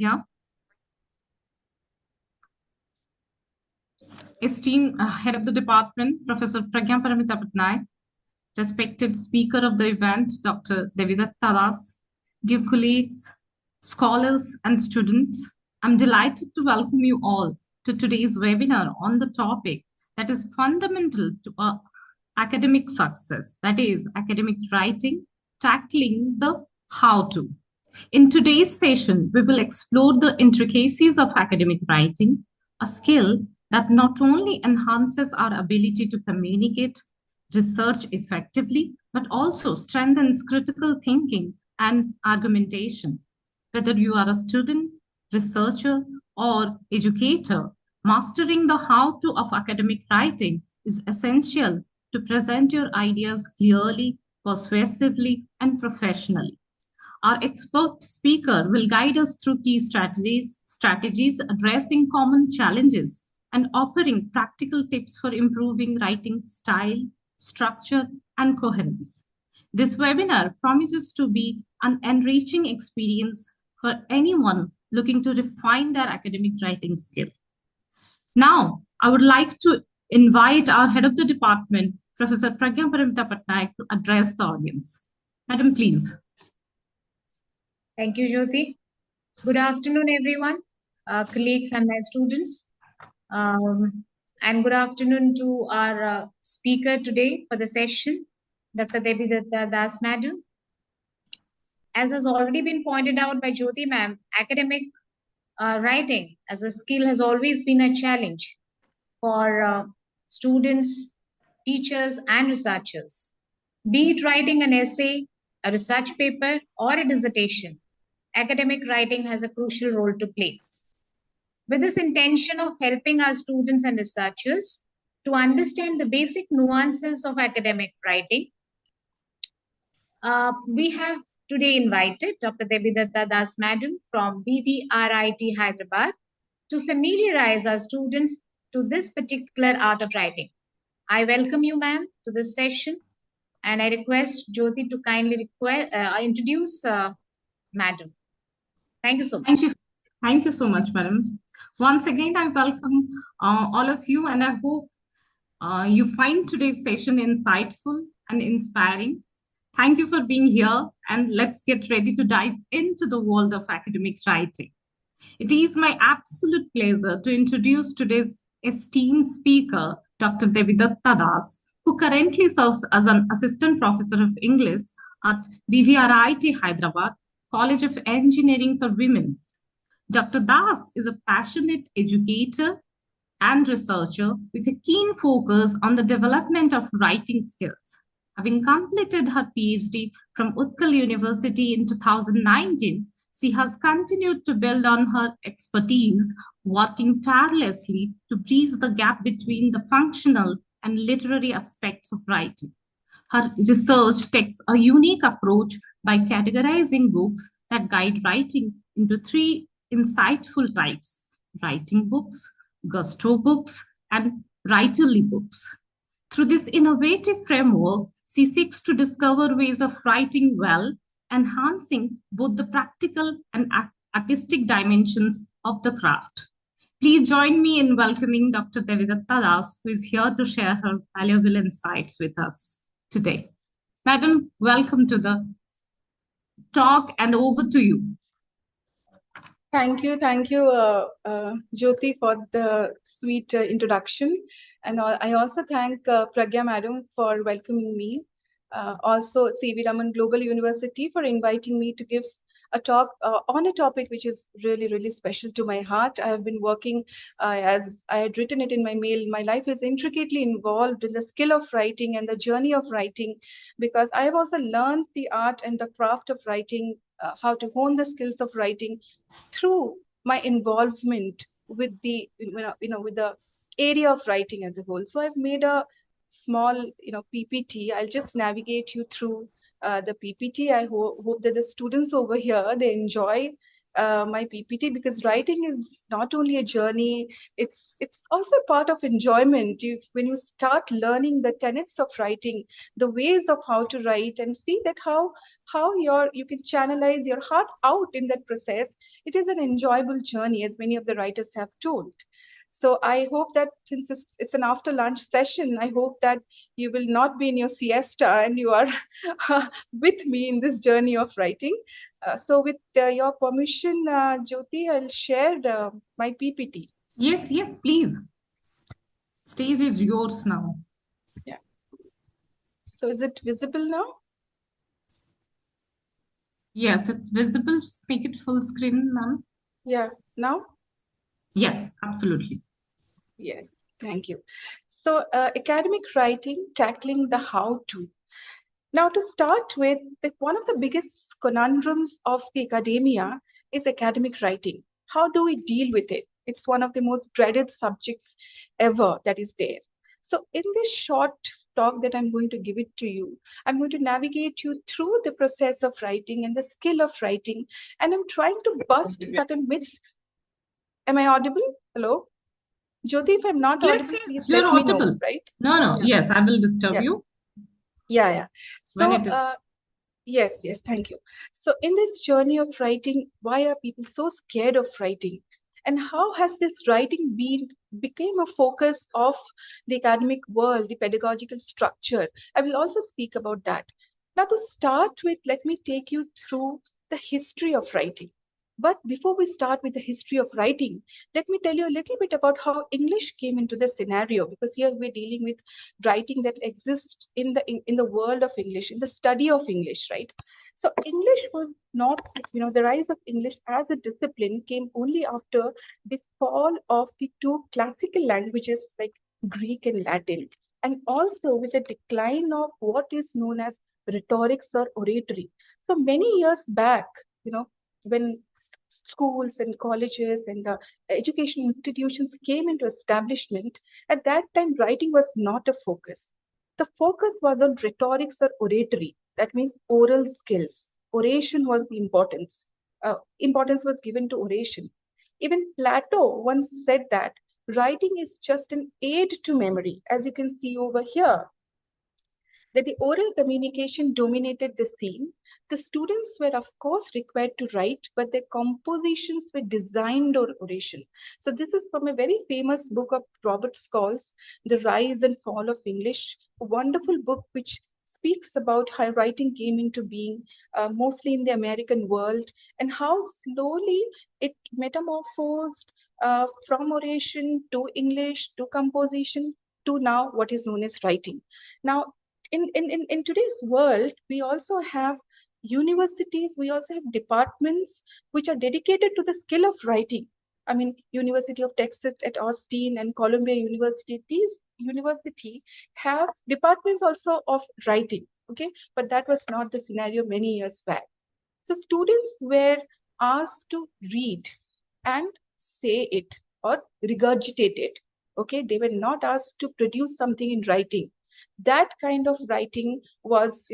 here. Esteemed Head of the Department, Professor Pragya Paramita Patnaik, respected speaker of the event, Dr. Devidatta Das, dear colleagues, scholars, and students, I'm delighted to welcome you all to today's webinar on the topic that is fundamental to our academic success, that is academic writing, tackling the how to. In today's session, we will explore the intricacies of academic writing, a skill that not only enhances our ability to communicate, research effectively, but also strengthens critical thinking and argumentation. Whether you are a student, researcher, or educator, mastering the how-to of academic writing is essential to present your ideas clearly, persuasively, and professionally. Our expert speaker will guide us through key strategies addressing common challenges and offering practical tips for improving writing style, structure, and coherence. This webinar promises to be an enriching experience for anyone looking to refine their academic writing skill. Now, I would like to invite our head of the department, Professor Pragya Paramita Patnaik, to address the audience. Madam, please. Thank you, Jyoti. Good afternoon, everyone, colleagues and my students. And good afternoon to our speaker today for the session, Dr. Devidatta Das Madam. As has already been pointed out by Jyoti ma'am, academic writing as a skill has always been a challenge for students, teachers, and researchers. Be it writing an essay, a research paper, or a dissertation, academic writing has a crucial role to play. With this intention of helping our students and researchers to understand the basic nuances of academic writing, we have today invited Dr. Devidatta Das Madam from BVRIT Hyderabad to familiarize our students to this particular art of writing. I welcome you, ma'am, to this session, and I request Jyoti to kindly introduce Madam. Thank you so much. Thank you so much, madam. Once again, I welcome all of you, and I hope you find today's session insightful and inspiring. Thank you for being here, and let's get ready to dive into the world of academic writing. It is my absolute pleasure to introduce today's esteemed speaker, Dr. Devidatta Das, who currently serves as an assistant professor of English at BVRIT Hyderabad, College of Engineering for Women. Dr. Das is a passionate educator and researcher with a keen focus on the development of writing skills. Having completed her PhD from Utkal University in 2019, she has continued to build on her expertise, working tirelessly to bridge the gap between the functional and literary aspects of writing. Her research takes a unique approach by categorizing books that guide writing into three insightful types: writing books, gusto books, and writerly books. Through this innovative framework, she seeks to discover ways of writing well, enhancing both the practical and artistic dimensions of the craft. Please join me in welcoming Dr. Devidatta Das, who is here to share her valuable insights with us today. Madam, welcome to the talk, and over to you. Thank you, Jyoti, for the sweet introduction. And I also thank Pragya Madam for welcoming me. Also, CV Raman Global University for inviting me to give a talk on a topic which is really, really special to my heart. I have been working, as I had written it in my mail, my life is intricately involved in the skill of writing and the journey of writing, because I have also learned the art and the craft of writing, how to hone the skills of writing through my involvement with the, with the area of writing as a whole. So I've made a small, PPT. I'll just navigate you through the PPT. I hope that the students over here, they enjoy my PPT, because writing is not only a journey, it's also a part of enjoyment. When you start learning the tenets of writing, the ways of how to write, and see that how you can channelize your heart out in that process, it is an enjoyable journey, as many of the writers have told. So I hope that since it's an after lunch session, I hope that you will not be in your siesta and you are with me in this journey of writing. So with your permission, Jyoti, I'll share my PPT. Yes, yes, please. Stage is yours now. Yeah. So is it visible now? Yes, it's visible. Speak it full screen, ma'am. Yeah. Now? Yes, absolutely. Yes. Thank you. So academic writing, tackling the how-to. Now, to start with, one of the biggest conundrums of the academia is academic writing. How do we deal with it? It's one of the most dreaded subjects ever that is there. So, in this short talk that I'm going to give it to you, I'm going to navigate you through the process of writing and the skill of writing, and I'm trying to bust certain myths. Am I audible? Hello? Jyoti, if I'm not Yes, audible, please yes, you're let me know, audible. right? No, no, Yeah. yes, I will disturb Yeah. you Yeah. when So, it is. yes, thank you. So, in this journey of writing, why are people so scared of writing? And how has this writing became a focus of the academic world, the pedagogical structure? I will also speak about that. Now, to start with, let me take you through the history of writing. But before we start with the history of writing, let me tell you a little bit about how English came into the scenario, because here we're dealing with writing that exists in the world of English, in the study of English, right? So English was not, the rise of English as a discipline came only after the fall of the two classical languages like Greek and Latin, and also with the decline of what is known as rhetorics or oratory. So many years back, when schools and colleges and the education institutions came into establishment, at that time, writing was not a focus. The focus was on rhetorics or oratory. That means oral skills. Oration was the importance. Importance was given to oration. Even Plato once said that writing is just an aid to memory, as you can see over here, that the oral communication dominated the scene. The students were, of course, required to write, but their compositions were designed or oration. So, this is from a very famous book of Robert Scholes, The Rise and Fall of English, a wonderful book which speaks about how writing came into being, mostly in the American world, and how slowly it metamorphosed from oration to English to composition to now what is known as writing. Now, in today's world, we also have universities, we also have departments which are dedicated to the skill of writing. I mean, University of Texas at Austin and Columbia University, these university have departments also of writing, okay? But that was not the scenario many years back. So students were asked to read and say it or regurgitate it. Okay, they were not asked to produce something in writing. That kind of writing was,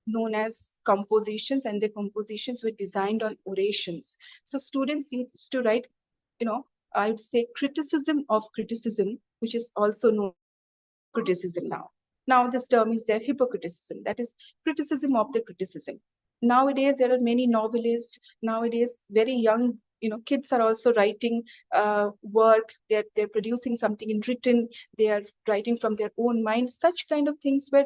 known as compositions, and the compositions were designed on orations. So students used to write, I would say criticism of criticism, which is also known as hypocriticism now. Now this term is there, hypocriticism. That is criticism of the criticism. Nowadays there are many novelists. Nowadays very young, kids are also writing work. They're producing something in written. They are writing from their own mind. Such kind of things were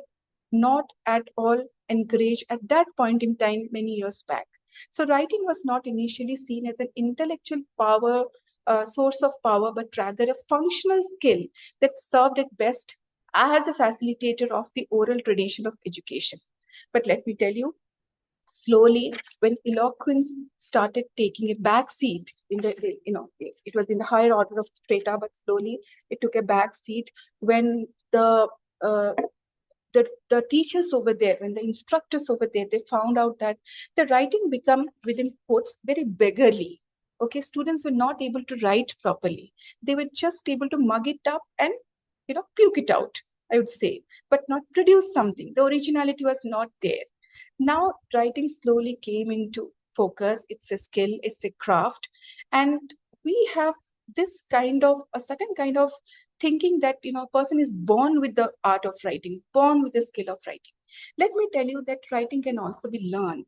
not at all encouraged at that point in time many years back. So writing was not initially seen as an intellectual power, source of power, but rather a functional skill that served at best as a facilitator of the oral tradition of education. But let me tell you, slowly, when eloquence started taking a back seat in it was in the higher order of strata, but slowly it took a back seat when uh, the teachers over there, when the instructors over there, they found out that the writing become, within quotes, very beggarly. Okay, students were not able to write properly. They were just able to mug it up and, puke it out, I would say, but not produce something. The originality was not there. Now, writing slowly came into focus, it's a skill, it's a craft. And we have this kind of a certain kind of thinking that a person is born with the art of writing, born with the skill of writing. Let me tell you that writing can also be learned.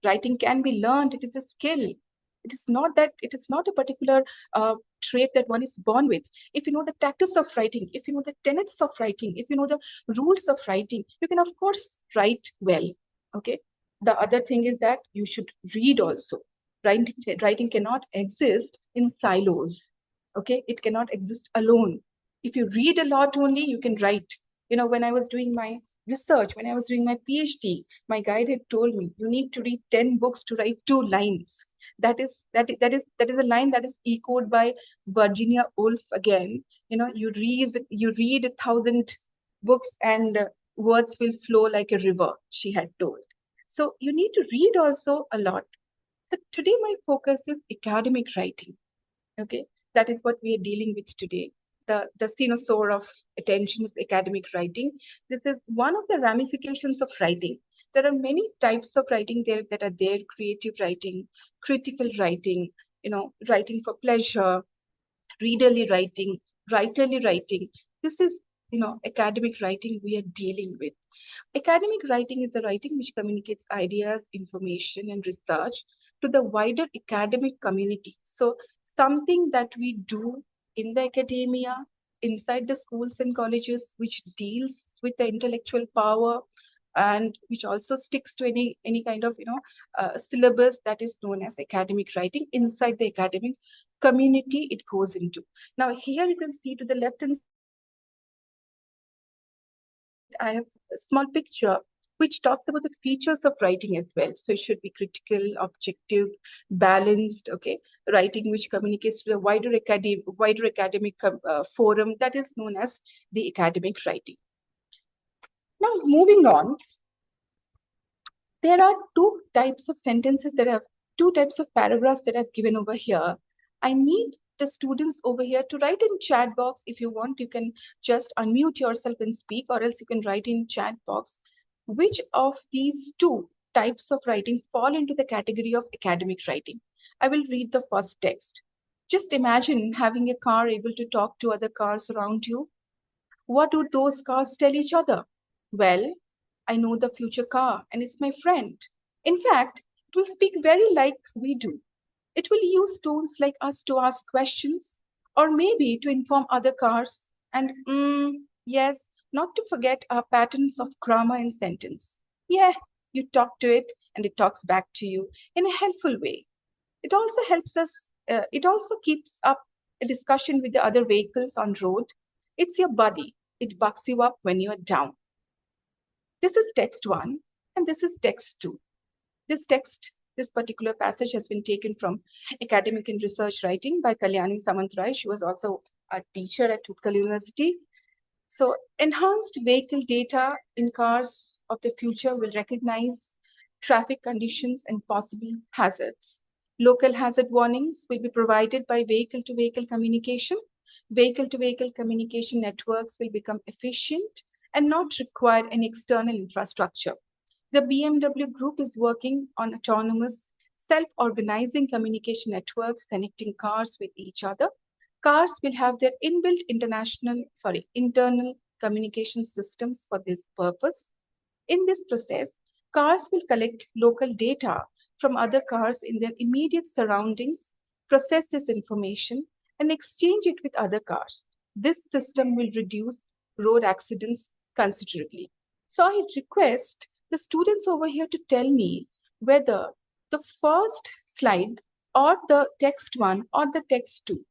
Writing can be learned. It is a skill. It is not a particular trait that one is born with. If you know the tactics of writing, if you know the tenets of writing, if you know the rules of writing, you can of course write well. Okay. The other thing is that you should read also. Writing cannot exist in silos. Okay, it cannot exist alone. If you read a lot only, you can write. When I was doing my research, when I was doing my PhD, my guide had told me you need to read 10 books to write 2 lines. That is a line that is echoed by Virginia Woolf again. You read 1,000 books and words will flow like a river, she had told. So you need to read also a lot. But today my focus is academic writing. Okay, that is what we are dealing with today. The dinosaur of attention is academic writing. This is one of the ramifications of writing. There are many types of writing there that are there: creative writing, critical writing, writing for pleasure, readerly writing, writerly writing. This is academic writing we are dealing with. Academic writing is the writing which communicates ideas, information, and research to the wider academic community. So, something that we do in the academia, inside the schools and colleges, which deals with the intellectual power and which also sticks to any kind of syllabus that is known as academic writing inside the academic community it goes into. Now here you can see to the left hand side I have a small picture which talks about the features of writing as well. So it should be critical, objective, balanced, okay? Writing which communicates to the wider academic forum that is known as the academic writing. Now moving on, there are two types of paragraphs that I've given over here. I need the students over here to write in chat box. If you want, you can just unmute yourself and speak, or else you can write in chat box. Which of these two types of writing fall into the category of academic writing? I will read the first text. Just imagine having a car able to talk to other cars around you. What would those cars tell each other? Well, I know the future car and it's my friend. In fact, it will speak very like we do. It will use tones like us to ask questions or maybe to inform other cars. And yes, not to forget our patterns of grammar and sentence. Yeah, you talk to it and it talks back to you in a helpful way. It also keeps up a discussion with the other vehicles on road. It's your buddy. It bucks you up when you are down. This is text 1 and this is text 2. This particular passage has been taken from Academic and Research Writing by Kalyani Samantrai. She was also a teacher at Utkal University. So enhanced vehicle data in cars of the future will recognize traffic conditions and possible hazards. Local hazard warnings will be provided by vehicle-to-vehicle communication. Vehicle-to-vehicle communication networks will become efficient and not require an external infrastructure. The BMW Group is working on autonomous, self-organizing communication networks connecting cars with each other. Cars will have their inbuilt internal communication systems for this purpose. In this process, cars will collect local data from other cars in their immediate surroundings, process this information, and exchange it with other cars. This system will reduce road accidents considerably. So I request the students over here to tell me whether the first slide or the text 1 or the text 2,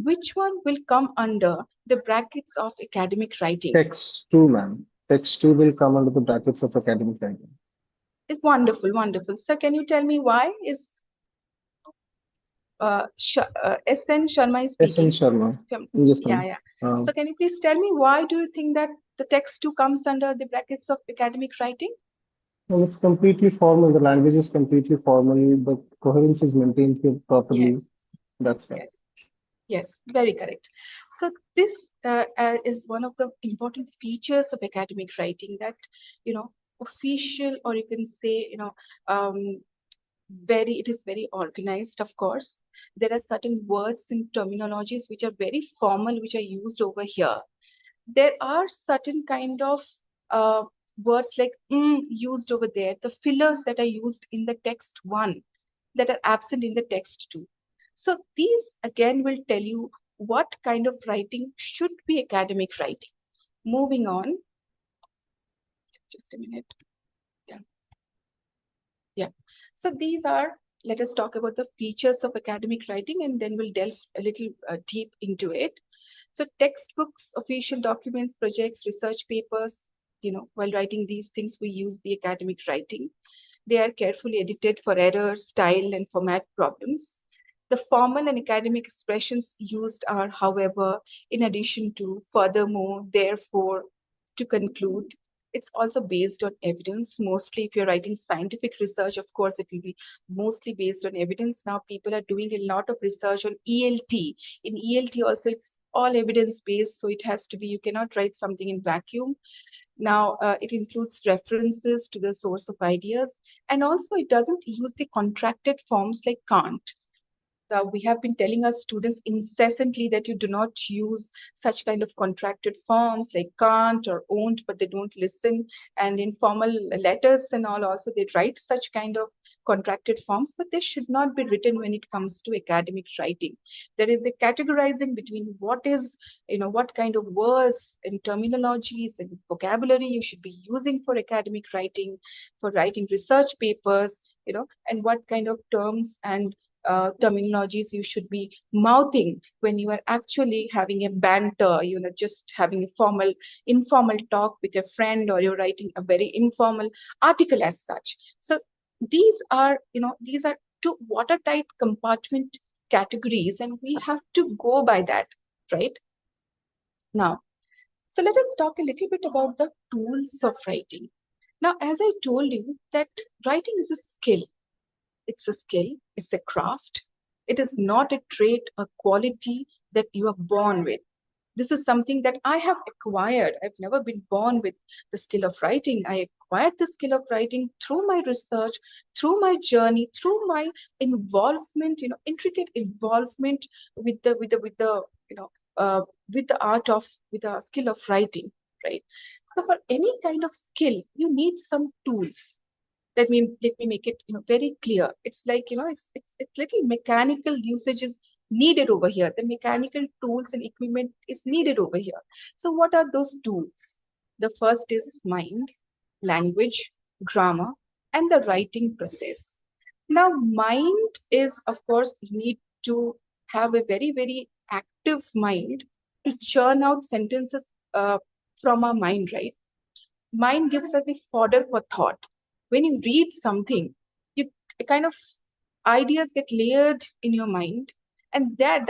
which one will come under the brackets of academic writing? Text 2, ma'am. Text 2 will come under the brackets of academic writing. It's wonderful, wonderful. Sir, can you tell me why is S.N. Sharma is speaking? S.N. Sharma. Yes, ma'am. Yeah. So can you please tell me why do you think that the text 2 comes under the brackets of academic writing? Well, it's completely formal. The language is completely formal. The coherence is maintained here properly. Yes. That's right. Yes, very correct. So this is one of the important features of academic writing that, official, or you can say, it is very organized, of course. There are certain words and terminologies which are very formal, which are used over here. There are certain kind of uh, words like used over there, the fillers that are used in the text 1 that are absent in the text 2. So these again will tell you what kind of writing should be academic writing. Moving on, just a minute. Yeah. Yeah. So these are, let us talk about the features of academic writing, and then we'll delve a little deep into it. So textbooks, official documents, projects, research papers, while writing these things, we use the academic writing. They are carefully edited for errors, style, and format problems. The formal and academic expressions used are, however, in addition to, furthermore, therefore, to conclude. It's also based on evidence. Mostly, if you're writing scientific research, of course, it will be mostly based on evidence. Now, people are doing a lot of research on ELT. In ELT, also, it's all evidence based, so it has to be, you cannot write something in vacuum. Now, it includes references to the source of ideas, and also it doesn't use the contracted forms like can't. We have been telling our students incessantly that you do not use such kind of contracted forms like can't or won't, but they don't listen. And in formal letters and all, also they write such kind of contracted forms, but they should not be written when it comes to academic writing. There is a categorizing between what is, what kind of words and terminologies and vocabulary you should be using for academic writing, for writing research papers, and what kind of terms and terminologies you should be mouthing when you are actually having a banter, just having a informal talk with a friend, or you're writing a very informal article as such. So these are two watertight compartment categories, and we have to go by that, right? Now, so let us talk a little bit about the tools of writing. Now, as I told you, that writing is a skill. It's a skill, it's a craft. It is not a trait, a quality that you are born with. This is something that I have acquired. I've never been born with the skill of writing. I acquired the skill of writing through my research, through my journey, through my involvement, intricate involvement with with the skill of writing, right? So for any kind of skill, you need some tools. Let me make it very clear. It's like it's little mechanical usage is needed over here. The mechanical tools and equipment is needed over here. So what are those tools? The first is mind, language, grammar, and the writing process. Now, mind is, of course, you need to have a very, very active mind to churn out sentences from our mind, right? Mind gives us the fodder for thought. When you read something, you kind of ideas get layered in your mind, and that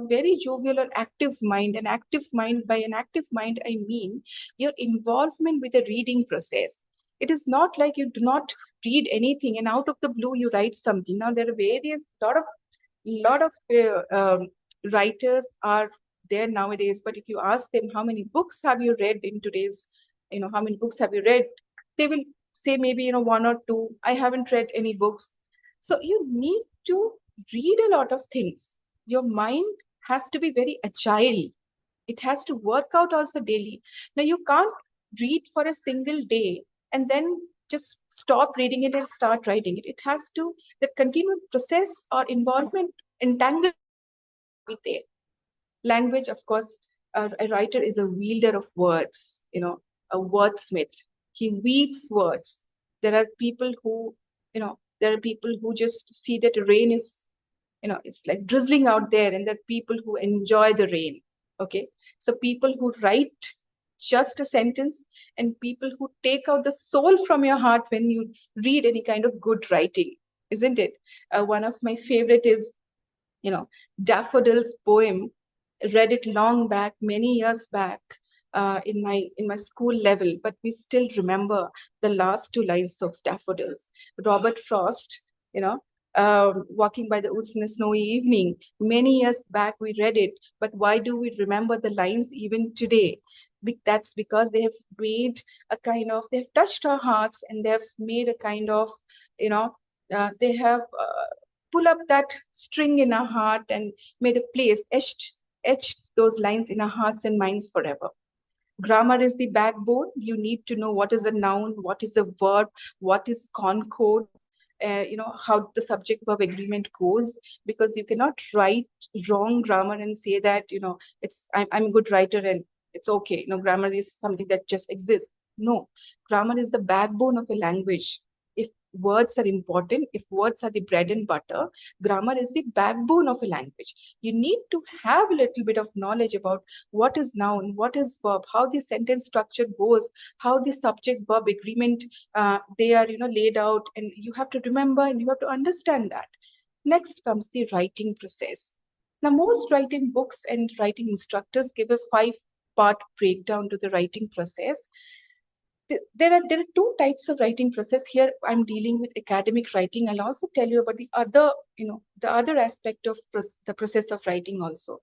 very jovial or active mind, by an active mind, I mean your involvement with the reading process. It is not like you do not read anything and out of the blue you write something. Now there are various lot of writers are there nowadays, but if you ask them how many books have you read in today's, how many books have you read, they will say maybe one or two. I haven't read any books. So you need to read a lot of things. Your mind has to be very agile. It has to work out also daily. Now you can't read for a single day and then just stop reading it and start writing it. It has to, the continuous process or involvement, entanglement be there. Language, of course, a writer is a wielder of words, a wordsmith. He weaves words. There are people who, there are people who just see that rain is, it's like drizzling out there, and there are people who enjoy the rain. Okay. So people who write just a sentence, and people who take out the soul from your heart when you read any kind of good writing, isn't it? One of my favorite is, Daffodil's poem. Read it long back, many years back, in my school level, but we still remember the last two lines of Daffodils. Robert Frost, walking by the woods in a snowy evening. Many years back we read it, but why do we remember the lines even today? That's because they have made they've touched our hearts, and they've made a kind of, they have pull up that string in our heart and made a place, etched those lines in our hearts and minds forever. Grammar is the backbone. You need to know what is a noun, what is a verb, what is concord, how the subject verb agreement goes, because you cannot write wrong grammar and say that, I'm a good writer and it's okay. Grammar is something that just exists. No, grammar is the backbone of a language. If words are important, if words are the bread and butter, grammar is the backbone of a language. You need to have a little bit of knowledge about what is noun, what is verb, how the sentence structure goes, how the subject verb agreement they are laid out, and you have to remember and you have to understand that. Next comes the writing process. Now, most writing books and writing instructors give a 5-part breakdown to the writing process. There are two types of writing process. Here I'm dealing with academic writing. I'll also tell you about the other aspect of the process of writing also.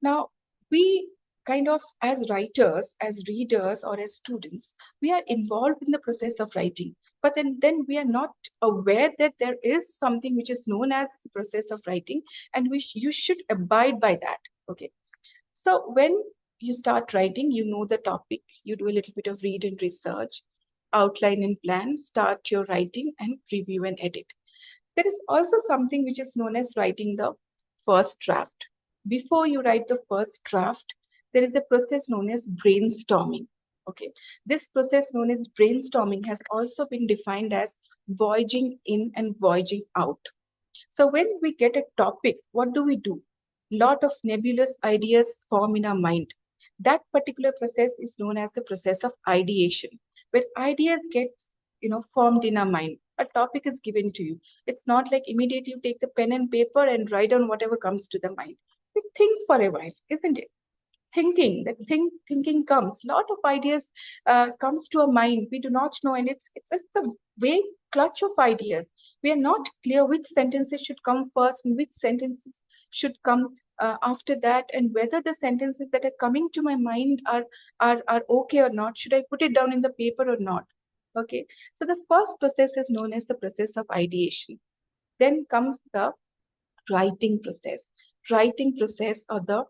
Now, we kind of, as writers, as readers, or as students, we are involved in the process of writing. But then we are not aware that there is something which is known as the process of writing, and you should abide by that. Okay. So when you start writing, you know the topic, you do a little bit of read and research, outline and plan, start your writing, and review and edit. There is also something which is known as writing the first draft. Before you write the first draft, there is a process known as brainstorming. Okay. This process known as brainstorming has also been defined as voyaging in and voyaging out. So when we get a topic, what do? Lot of nebulous ideas form in our mind. That particular process is known as the process of ideation, where ideas get formed in our mind. A topic is given to you. It's not like immediately you take the pen and paper and write down whatever comes to the mind. We think for a while, isn't it? Thinking comes. Lot of ideas comes to our mind. We do not know, and it's a vague clutch of ideas. We are not clear which sentences should come first and which sentences should come after that, and whether the sentences that are coming to my mind are okay or not. Should I put it down in the paper or not? Okay. So the first process is known as the process of ideation. Then comes the writing process. Writing process, or the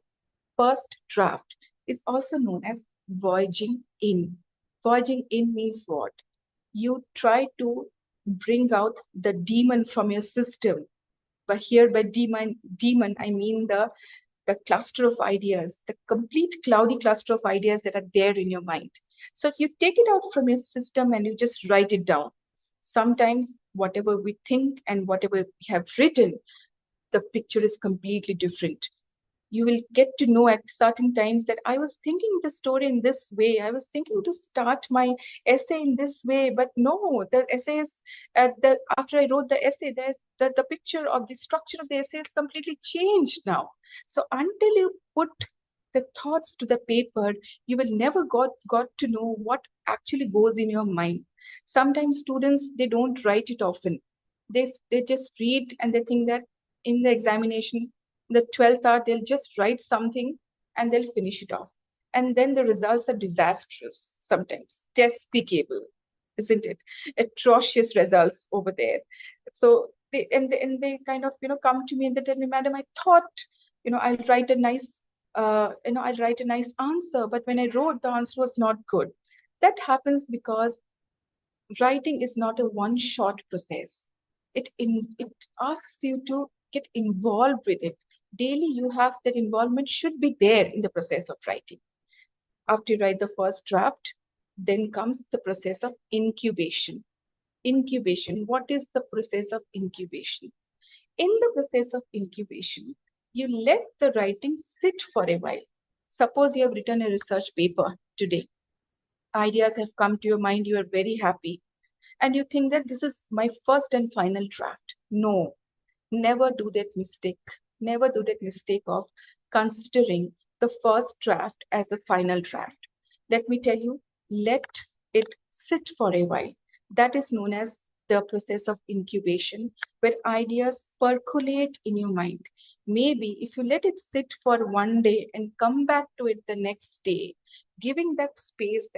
first draft, is also known as voyaging in. Voyaging in means what? You try to bring out the demon from your system. But here by demon, I mean the cluster of ideas, the complete cloudy cluster of ideas that are there in your mind. So you take it out from your system and you just write it down. Sometimes whatever we think and whatever we have written, the picture is completely different. You will get to know at certain times that I was thinking the story in this way. I was thinking to start my essay in this way, but no, the essay is after I wrote the essay, there's the picture of the structure of the essay is completely changed now. So until you put the thoughts to the paper, you will never got to know what actually goes in your mind. Sometimes students, they don't write it often. They just read and they think that in the examination, the 12th hour, they'll just write something and they'll finish it off. And then the results are disastrous, sometimes despicable, isn't it? Atrocious results over there. So they kind of come to me and they tell me, madam, I thought I'll write a nice I'll write a nice answer, but when I wrote, the answer was not good. That happens because writing is not a one-shot process. It asks you to get involved with it. Daily, you have that involvement should be there in the process of writing. After you write the first draft, then comes the process of incubation. Incubation. What is the process of incubation? In the process of incubation, you let the writing sit for a while. Suppose you have written a research paper today. Ideas have come to your mind, you are very happy, and you think that this is my first and final draft. No, never do that mistake. Never do that mistake of considering the first draft as the final draft. Let me tell you, let it sit for a while. That is known as the process of incubation, where ideas percolate in your mind. Maybe if you let it sit for one day and come back to it the next day, giving that space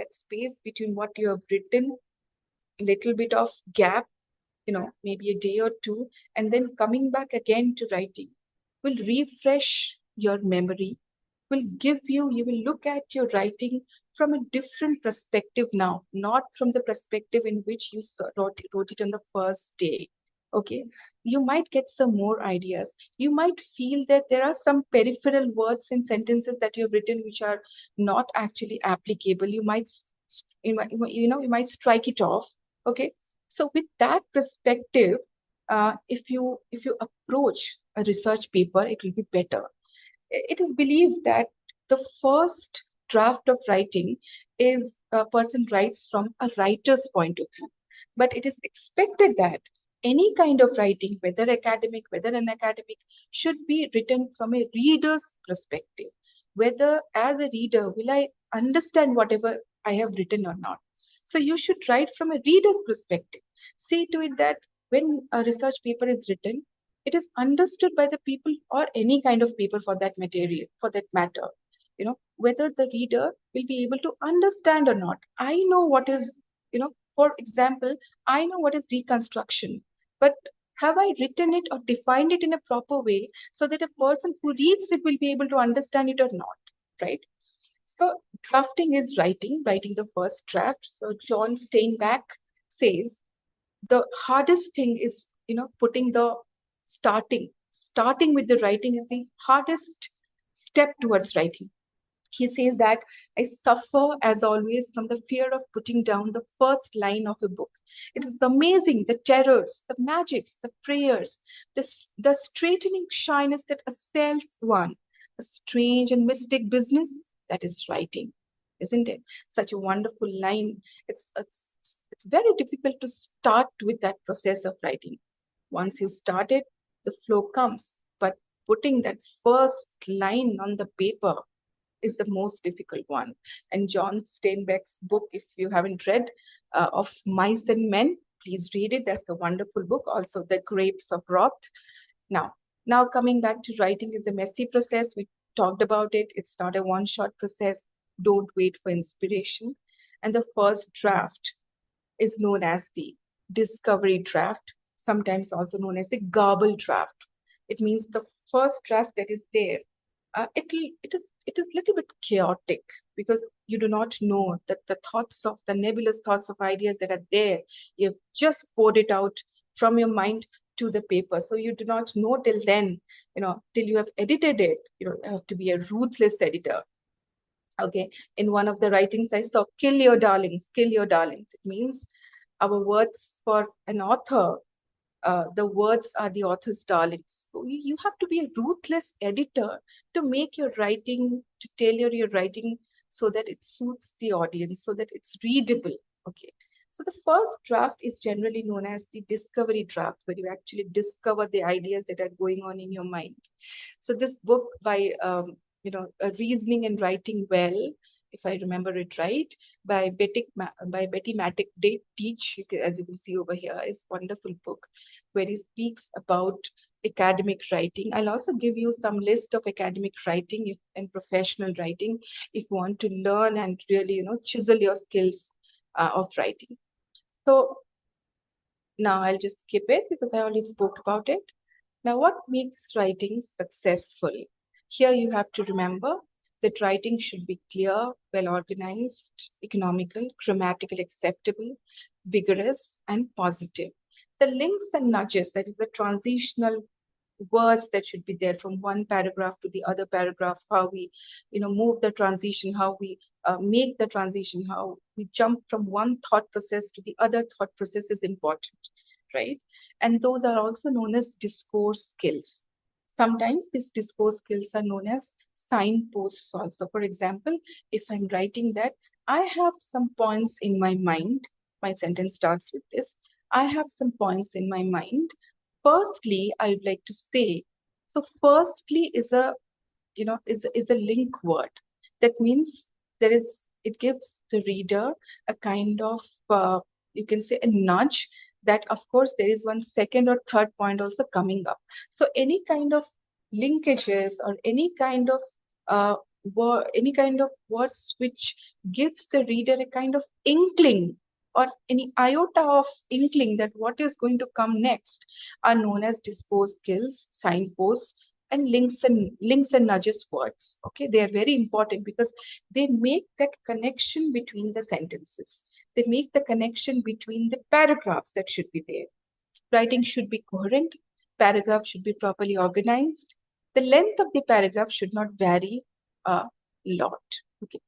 between what you have written, little bit of gap, maybe a day or two, and then coming back again to writing will refresh your memory, you will look at your writing from a different perspective now, not from the perspective in which you wrote it on the first day. Okay, you might get some more ideas. You might feel that there are some peripheral words and sentences that you have written which are not actually applicable. You might strike it off. Okay, so with that perspective, if you approach a research paper, it will be better. It is believed that the first draft of writing is a person writes from a writer's point of view. But it is expected that any kind of writing, whether academic, whether unacademic, should be written from a reader's perspective. Whether as a reader, will I understand whatever I have written or not? So you should write from a reader's perspective. See to it that when a research paper is written, it is understood by the people, or any kind of paper for that material, for that matter, whether the reader will be able to understand or not. I know what is, for example, I know what is deconstruction, but have I written it or defined it in a proper way so that a person who reads it will be able to understand it or not, right? So drafting is writing the first draft. So John Steinbeck says the hardest thing is, putting the starting with the writing is the hardest step towards writing. He says that I suffer as always from the fear of putting down the first line of a book. It is amazing, the terrors, the magics, the prayers, the straightening shyness that assails one. A strange and mystic business that is writing, isn't it? Such a wonderful line. It's very difficult to start with that process of writing. Once you start it, the flow comes. But putting that first line on the paper is the most difficult one. And John Steinbeck's book, if you haven't read, of Mice and Men, please read it. That's a wonderful book. Also, The Grapes of Wrath. Now coming back to writing is a messy process. We talked about it. It's not a one-shot process. Don't wait for inspiration. And the first draft is known as the discovery draft, sometimes also known as the garble draft. It means the first draft that is there, it is little bit chaotic because you do not know that the nebulous thoughts of ideas that are there, you've just poured it out from your mind to the paper. So you do not know till then, till you have edited it. You have to be a ruthless editor. Okay, in one of the writings I saw, kill your darlings, kill your darlings. It means our words for an author, the words are the author's darlings. So you have to be a ruthless editor to make your writing, to tailor your writing so that it suits the audience, so that it's readable. Okay. So the first draft is generally known as the discovery draft, where you actually discover the ideas that are going on in your mind. So this book by, Reasoning and Writing Well, if I remember it right, by Betty Matic Teach, as you can see over here, is a wonderful book where he speaks about academic writing. I'll also give you some list of academic writing and professional writing if you want to learn and really, chisel your skills of writing. So now I'll just skip it because I already spoke about it. Now, what makes writing successful? Here you have to remember that writing should be clear, well organized, economical, grammatically acceptable, vigorous, and positive. The links and nudges, that is the transitional words that should be there from one paragraph to the other paragraph, how we, move the transition, how we make the transition, how we jump from one thought process to the other thought process is important, right? And those are also known as discourse skills. Sometimes these discourse skills are known as signposts also. For example, if I'm writing that I have some points in my mind, my sentence starts with this, I have some points in my mind. Firstly, I would like to say, so firstly is a, is a link word. That means it gives the reader a kind of, you can say, a nudge that of course there is one second or third point also coming up. So any kind of linkages or any kind of words which gives the reader a kind of inkling or any iota of inkling that what is going to come next are known as disposed skills, signposts, and links and nudges words. Okay, they are very important because they make that connection between the sentences. They make the connection between the paragraphs that should be there. Writing should be coherent, paragraph should be properly organized. The length of the paragraph should not vary a lot. Okay.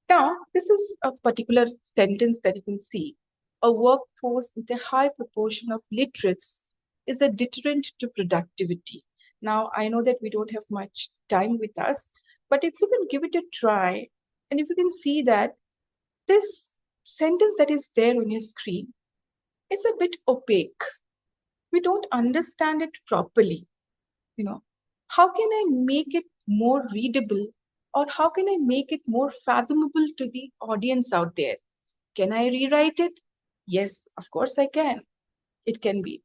Now, this is a particular sentence that you can see. A workforce with a high proportion of literates is a deterrent to productivity. Now, I know that we don't have much time with us, but if you can give it a try, and if you can see that this sentence that is there on your screen is a bit opaque, we don't understand it properly. How can I make it more readable, or how can I make it more fathomable to the audience out there? Can I rewrite it? Yes, of course I can. It can be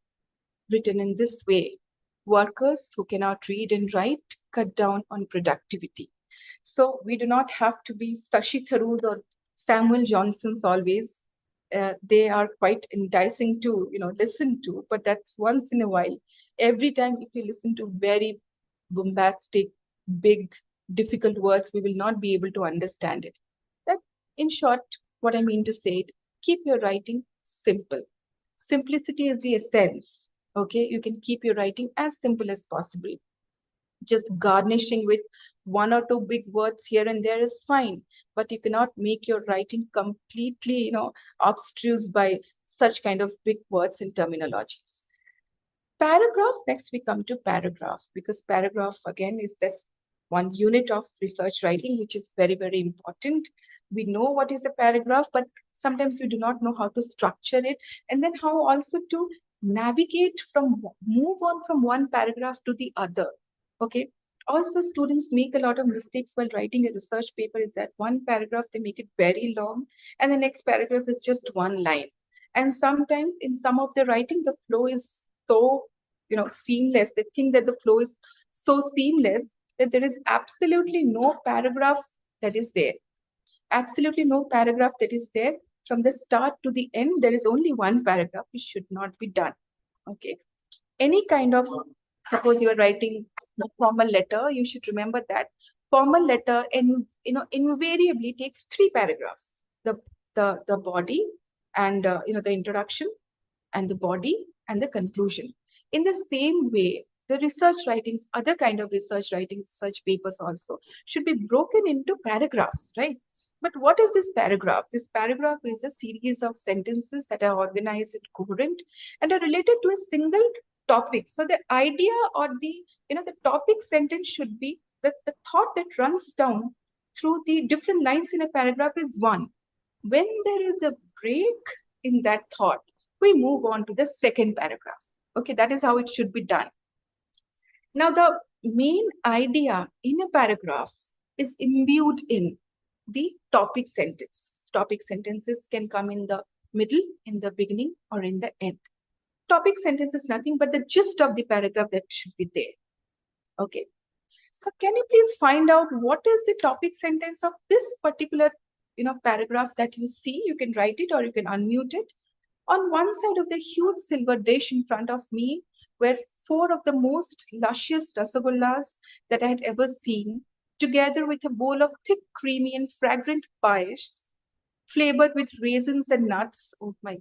written in this way. Workers who cannot read and write cut down on productivity. So we do not have to be Sashi Tharoor or Samuel Johnson's always. They are quite enticing to listen to, but that's once in a while. Every time if you listen to very bombastic, big, difficult words, we will not be able to understand it. That, in short, what I mean to say, keep your writing simple. Simplicity is the essence. Okay, you can keep your writing as simple as possible. Just garnishing with one or two big words here and there is fine, but you cannot make your writing completely, obstruse by such kind of big words and terminologies. Paragraph, next we come to paragraph, because paragraph again is this one unit of research writing, which is very, very important. We know what is a paragraph, but sometimes we do not know how to structure it, and then how also to navigate move on from one paragraph to the other. Okay. Also, students make a lot of mistakes while writing a research paper is that one paragraph, they make it very long, and the next paragraph is just one line. And sometimes in some of the writing, the flow is so seamless. They think that the flow is so seamless that there is absolutely no paragraph that is there. Absolutely no paragraph that is there. From the start to the end, there is only one paragraph. It should not be done. Okay. Any kind of, suppose you are writing a formal letter, you should remember that formal letter invariably takes 3 paragraphs: the body, and the introduction, and the body, and the conclusion. In the same way, the research writings, other kind of research writings, such papers also should be broken into paragraphs, right? But what is this paragraph? This paragraph is a series of sentences that are organized and coherent and are related to a single topic. So the idea, or the topic sentence should be that the thought that runs down through the different lines in a paragraph is one. When there is a break in that thought, we move on to the second paragraph. Okay, that is how it should be done. Now, the main idea in a paragraph is imbued in the topic sentence. Topic sentences can come in the middle, in the beginning, or in the end. Topic sentence is nothing but the gist of the paragraph that should be there. Okay. So can you please find out what is the topic sentence of this particular paragraph that you see? You can write it or you can unmute it. On one side of the huge silver dish in front of me were 4 of the most luscious rasagullas that I had ever seen, together with a bowl of thick, creamy, and fragrant pies, flavored with raisins and nuts. Oh, my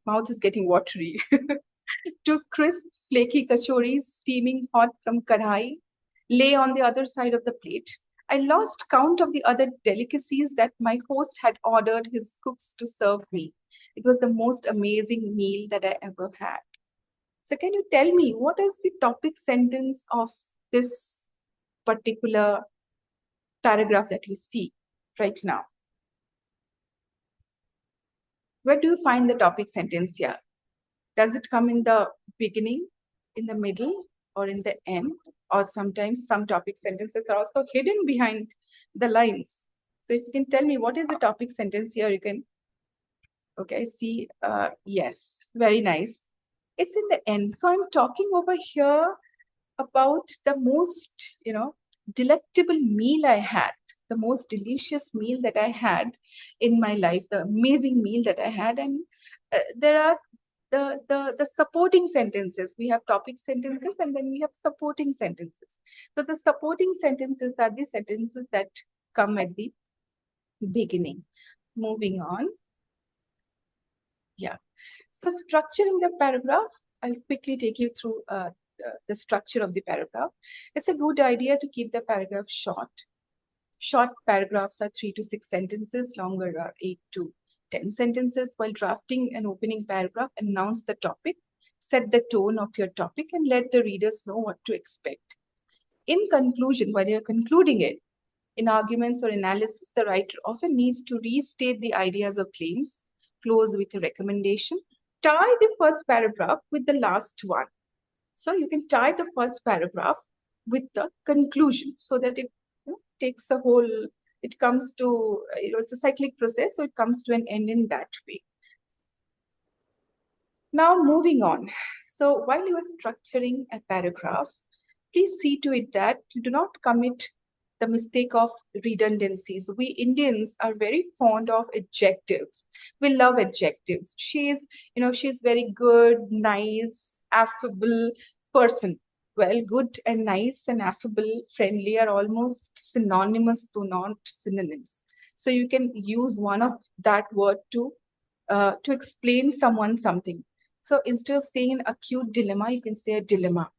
mouth is getting watery. 2 crisp, flaky kachoris steaming hot from kadhai lay on the other side of the plate. I lost count of the other delicacies that my host had ordered his cooks to serve me. It was the most amazing meal that I ever had. So can you tell me what is the topic sentence of this particular paragraph that you see right now? Where do you find the topic sentence here? Does it come in the beginning, in the middle, or in the end? Or sometimes some topic sentences are also hidden behind the lines. So if you can tell me what is the topic sentence here, you can. Okay, see, yes, very nice. It's in the end. So I'm talking over here about the most, delectable meal I had. the most delicious meal that I had in my life, the amazing meal that I had. And there are the supporting sentences. We have topic sentences and then we have supporting sentences. So the supporting sentences are the sentences that come at the beginning. Moving on. Yeah. So structuring the paragraph, I'll quickly take you through the structure of the paragraph. It's a good idea to keep the paragraph short. Short paragraphs are 3 to 6 sentences, longer are 8 to 10 sentences. While drafting an opening paragraph, announce the topic, set the tone of your topic, and let the readers know what to expect. In conclusion, while you're concluding it, in arguments or analysis, the writer often needs to restate the ideas or claims, close with a recommendation, tie the first paragraph with the last one. So you can tie the first paragraph with the conclusion so that it takes a whole, it comes to, it's a cyclic process, so it comes to an end in that way. Now moving on. So while you are structuring a paragraph, please see to it that you do not commit the mistake of redundancies. We Indians are very fond of adjectives. We love adjectives. She's very good, nice, affable person. Well, good and nice and affable, friendly are almost synonymous to not synonyms. So you can use one of that word to explain someone something. So instead of saying an acute dilemma, you can say a dilemma.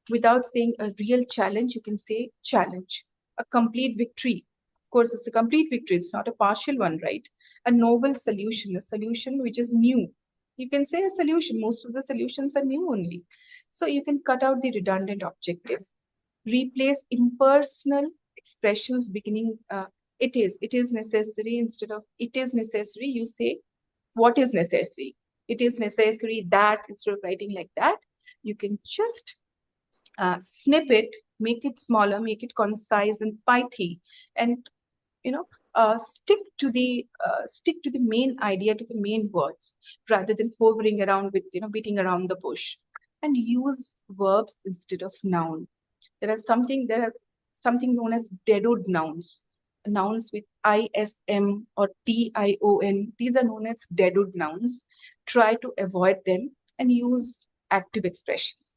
Without saying a real challenge, you can say challenge. A complete victory. Of course, it's a complete victory. It's not a partial one, right? A novel solution, a solution which is new. You can say a solution. Most of the solutions are new only. So you can cut out the redundant objectives. Replace impersonal expressions beginning it is necessary. Instead of it is necessary, you say what is necessary. It is necessary that, instead of writing like that, you can just snip it, make it smaller, make it concise and pithy, and stick to the main idea, to the main words, rather than hovering around with beating around the bush. And use verbs instead of noun. There is something known as deadwood nouns. Nouns with ISM or TION. These are known as deadwood nouns. Try to avoid them and use active expressions.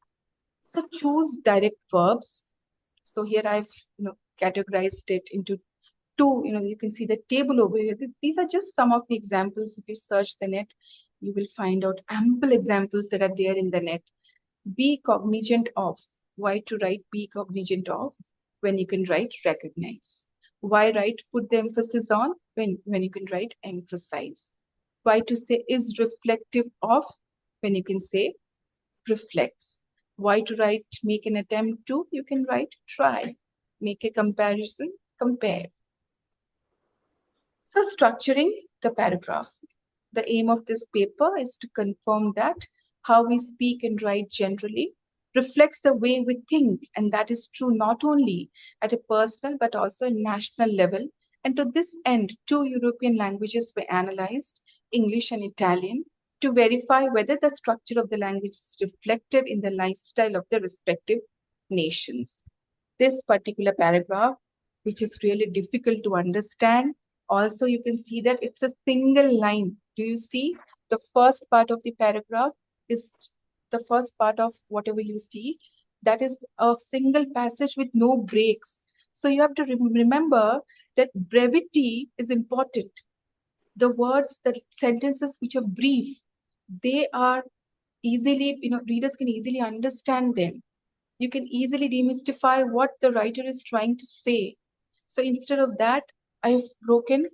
So choose direct verbs. So here I've categorized it into two. You can see the table over here. These are just some of the examples. If you search the net, you will find out ample examples that are there in the net. Be cognizant of. Why to write be cognizant of when you can write recognize? Why write put the emphasis on when you can write emphasize? Why to say is reflective of when you can say reflects? Why to write make an attempt to? You can write try. Make a comparison, compare. So structuring the paragraph. The aim of this paper is to confirm that how we speak and write generally reflects the way we think, and that is true not only at a personal but also a national level. And to this end, two European languages were analyzed, English and Italian, to verify whether the structure of the language is reflected in the lifestyle of the respective nations. This particular paragraph, which is really difficult to understand, also you can see that it's a single line. Do you see? The first part of the paragraph is the first part of whatever you see. That is a single passage with no breaks. So you have to remember that brevity is important. The words, the sentences which are brief, they are easily, readers can easily understand them. You can easily demystify what the writer is trying to say. So instead of that, I've broken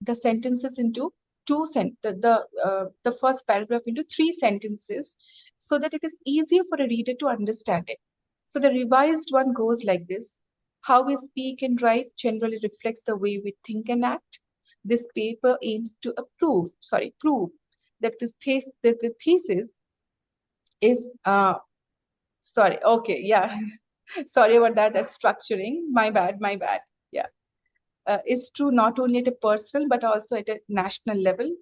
the sentences into the first paragraph into 3 sentences so that it is easier for a reader to understand it. So the revised one goes like this. How we speak and write generally reflects the way we think and act. This paper aims to prove that the thesis is okay, yeah. Sorry about that. That's structuring. My bad. Yeah. Is true not only at a personal but also at a national level.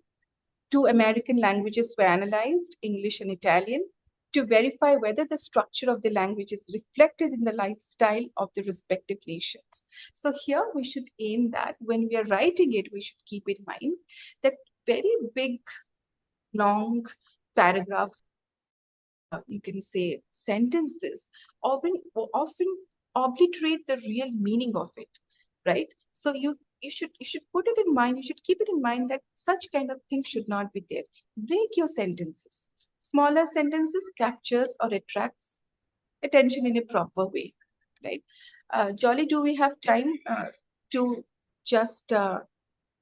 2 American languages were analyzed, English and Italian. to verify whether the structure of the language is reflected in the lifestyle of the respective nations. So here we should aim that when we are writing it, we should keep in mind that very big, long paragraphs, you can say sentences, often obliterate the real meaning of it, right? So you should put it in mind, you should keep it in mind that such kind of things should not be there. Break your sentences. Smaller sentences captures or attracts attention in a proper way, right? Jolly, do we have time to just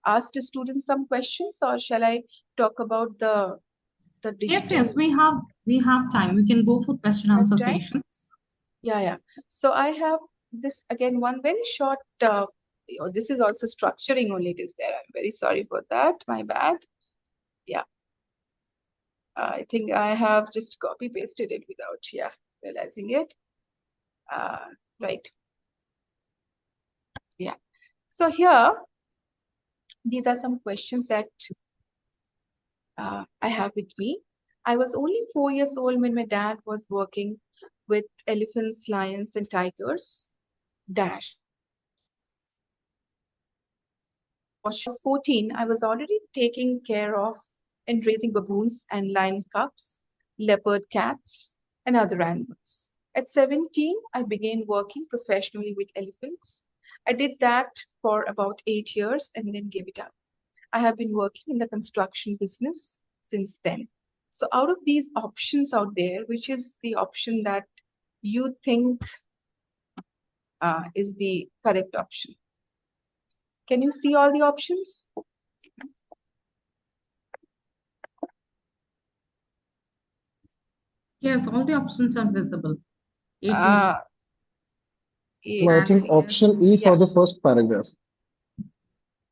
ask the students some questions, or shall I talk about the Yes, digital? yes, we have time. We can go for question Have answer time? sessions. Yeah. So I have this again, one very short, this is also structuring only it is there. I'm very sorry for that. My bad. Yeah. I think I have just copy pasted it without, realizing it. Right. Yeah. So here, these are some questions that I have with me. I was only 4 years old when my dad was working with elephants, lions, and tigers. Dash. When I was 14, I was already taking care of and raising baboons and lion cubs, leopard cats, and other animals. At 17, I began working professionally with elephants. I did that for about 8 years and then gave it up. I have been working in the construction business since then. So, out of these options out there, which is the option that you think is the correct option? Can you see all the options? Yes, all the options are visible. A, B, Uh, So I think option E for the first paragraph.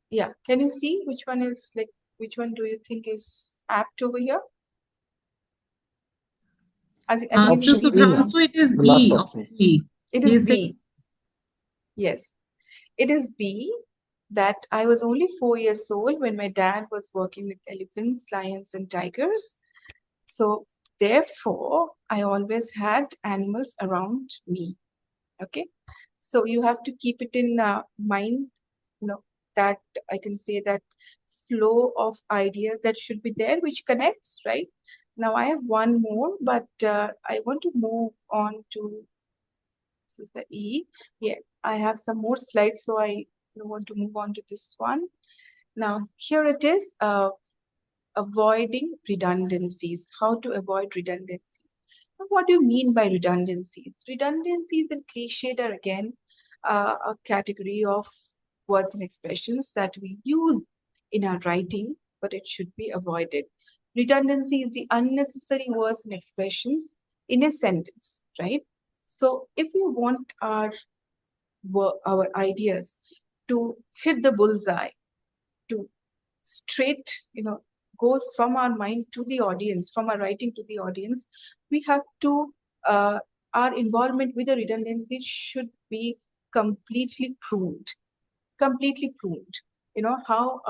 Yeah. Can you see which one is like, which one do you think is apt over here? I think Option to it's B. E, ma'am. Supransu, it is The last E, option. option E. It He is said, B. Yes. It is B that I was only 4 years old when my dad was working with elephants, lions, and tigers. So therefore, I always had animals around me. Okay. So you have to keep it in mind, that I can say that flow of ideas that should be there, which connects, right? Now I have one more, but I want to move on to, this is the E. Yeah, I have some more slides, so I want to move on to this one. Now here it is, avoiding redundancies. How to avoid redundancies? Now, what do you mean by redundancies? Redundancies and cliched are again a category of words and expressions that we use in our writing, but it should be avoided. Redundancy is the unnecessary words and expressions in a sentence, right? So if we want our ideas to hit the bullseye, to straight, go from our mind to the audience, from our writing to the audience, we have to, our involvement with the redundancy should be completely pruned. Completely pruned. How